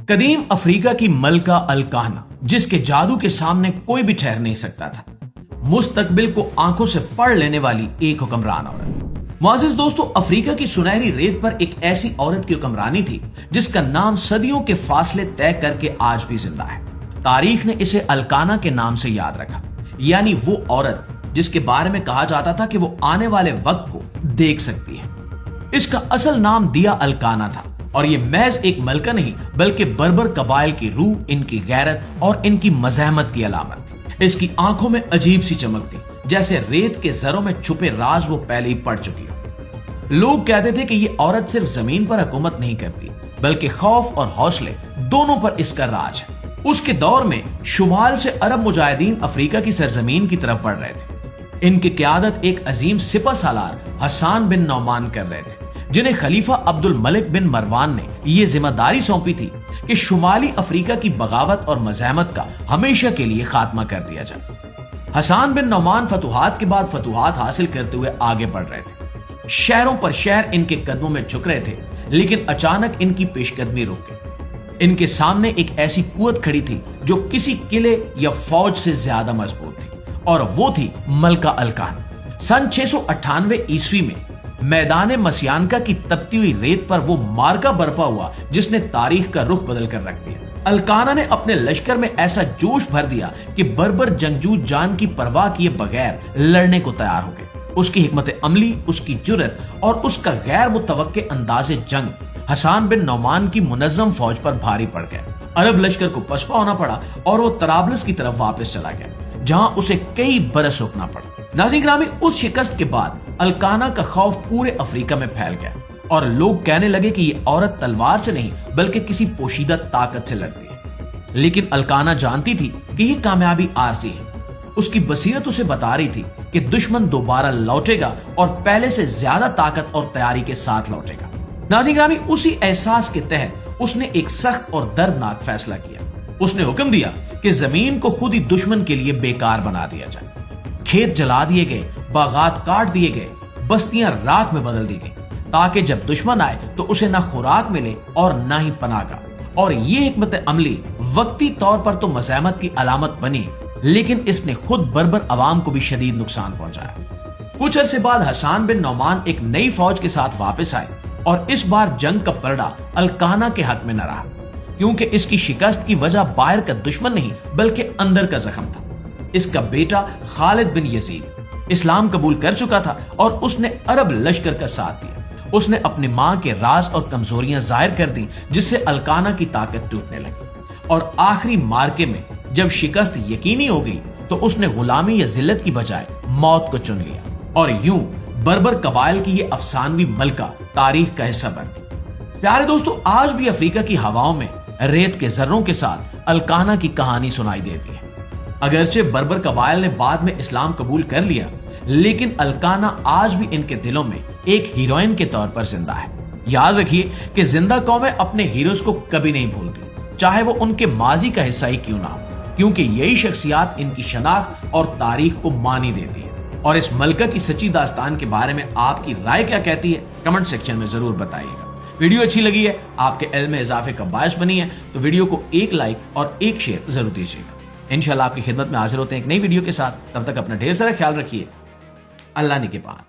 قدیم افریقہ کی ملکہ الکانا، جس کے جادو کے سامنے کوئی بھی ٹھہر نہیں سکتا تھا، مستقبل کو آنکھوں سے پڑھ لینے والی ایک حکمران عورت۔ معزز دوستو، افریقہ کی سنہری ریت پر ایک ایسی عورت کی حکمرانی تھی جس کا نام صدیوں کے فاصلے طے کر کے آج بھی زندہ ہے۔ تاریخ نے اسے الکانا کے نام سے یاد رکھا، یعنی وہ عورت جس کے بارے میں کہا جاتا تھا کہ وہ آنے والے وقت کو دیکھ سکتی ہے۔ اس کا اصل نام دیا الکانا تھا، اور یہ محض ایک ملکہ نہیں بلکہ بربر قبائل کی روح، ان کی غیرت اور ان کی مزاحمت کی علامت۔ اس کی آنکھوں میں عجیب سی چمک تھی، جیسے ریت کے ذروں میں چھپے راز وہ پہلے ہی پڑھ چکی ہو۔ لوگ کہتے تھے کہ یہ عورت صرف زمین پر حکومت نہیں کرتی بلکہ خوف اور حوصلے دونوں پر اس کا راج ہے۔ اس کے دور میں شمال سے عرب مجاہدین افریقہ کی سرزمین کی طرف بڑھ رہے تھے۔ ان کی قیادت ایک عظیم سپہ سالار حسان بن نعمان کر رہے تھے، جنہیں خلیفہ عبد الملک بن مروان نے یہ ذمہ داری سونپی تھی کہ شمالی افریقہ کی بغاوت اور مزاحمت کا ہمیشہ کے لیے خاتمہ کر دیا جائے۔ حسان بن نعمان فتوحات کے بعد فتوحات حاصل کرتے ہوئے آگے بڑھ رہے تھے۔ شہروں پر شہر ان کے قدموں میں جھک رہے تھے، لیکن اچانک ان کی پیش قدمی رک گئی۔ ان کے سامنے ایک ایسی قوت کھڑی تھی جو کسی قلعے یا فوج سے زیادہ مضبوط تھی، اور وہ تھی ملکہ الکانا۔ سن 698 عیسوی میں میدان مسیانکا کی تپتی ہوئی ریت پر وہ مارکا برپا ہوا جس نے تاریخ کا رخ بدل کر رکھ دیا۔ الکانا نے اپنے لشکر میں ایسا جوش بھر دیا کہ بربر جنگجو جان کی پرواہ کیے بغیر لڑنے کو تیار ہو گئے۔ اس کی حکمت عملی، اس کی جرأت اور اس کا غیر متوقع انداز جنگ حسان بن نعمان کی منظم فوج پر بھاری پڑ گیا۔ عرب لشکر کو پسپا ہونا پڑا اور وہ طرابلس کی طرف واپس چلا گیا، جہاں اسے کئی برس رکنا پڑا۔ ناظرین گرامی، اس شکست کے بعد الکانا کا خوف پورے افریقہ میں پھیل گیا، اور لوگ کہنے لگے کہ یہ عورت تلوار سے نہیں بلکہ کسی پوشیدہ طاقت سے لڑتی ہے۔ لیکن الکانا جانتی تھی کہ یہ کامیابی عارضی ہے۔ اس کی بصیرت اسے بتا رہی تھی کہ دشمن دوبارہ لوٹے گا اور پہلے سے زیادہ طاقت اور تیاری کے ساتھ لوٹے گا۔ ناظرین گرامی، اسی احساس کے تحت اس نے ایک سخت اور دردناک فیصلہ کیا۔ اس نے حکم دیا کہ زمین کو خود ہی دشمن کے لیے بیکار بنا دیا جائے۔ کھیت جلا دیے گئے، باغات کاٹ دیے گئے، بستیاں راکھ میں بدل دی گئیں، تاکہ جب دشمن آئے تو اسے نہ خوراک ملے اور نہ ہی پناہ گاہ۔ اور یہ حکمت عملی وقتی طور پر تو مزاحمت کی علامت بنی، لیکن اس نے خود بربر عوام کو بھی شدید نقصان پہنچایا۔ کچھ عرصے بعد حسان بن نعمان ایک نئی فوج کے ساتھ واپس آئے، اور اس بار جنگ کا پلڑا الکانا کے حق میں نہ رہا، کیونکہ اس کی شکست کی وجہ باہر کا دشمن نہیں بلکہ اندر کا زخم تھا۔ اس کا بیٹا خالد بن یزید اسلام قبول کر چکا تھا، اور اس نے عرب لشکر کا ساتھ دیا۔ اس نے اپنی ماں کے راز اور کمزوریاں ظاہر کر دیں، جس سے الکانا کی طاقت ٹوٹنے لگی، اور آخری مارکے میں جب شکست یقینی ہو گئی تو اس نے غلامی یا ذلت کی بجائے موت کو چن لیا، اور یوں بربر قبائل کی یہ افسانوی ملکہ تاریخ کا حصہ بن گئی۔ پیارے دوستو، آج بھی افریقہ کی ہواؤں میں ریت کے ذروں کے ساتھ الکانا کی کہانی سنائی دیتی ہے۔ اگرچہ بربر قبائل نے بعد میں اسلام قبول کر لیا، لیکن الکانا آج بھی ان کے دلوں میں ایک ہیروئن کے طور پر زندہ ہے۔ یاد رکھیے کہ زندہ قومیں اپنے ہیروز کو کبھی نہیں بھولتی، چاہے وہ ان کے ماضی کا حصہ ہی کیوں نہ ہو، کیونکہ یہی شخصیات ان کی شناخت اور تاریخ کو معنی دیتی ہے۔ اور اس ملکہ کی سچی داستان کے بارے میں آپ کی رائے کیا کہتی ہے، کمنٹ سیکشن میں ضرور بتائیے گا۔ ویڈیو اچھی لگی ہے، آپ کے علم میں اضافے کا باعث بنی ہے، تو ویڈیو کو ایک لائک اور ایک شیئر ضرور دیجیے گا۔ انشاءاللہ آپ کی خدمت میں حاضر ہوتے ہیں ایک نئی ویڈیو کے ساتھ۔ تب تک اپنا ڈھیر سارا خیال رکھیے۔ اللہ نگہبان۔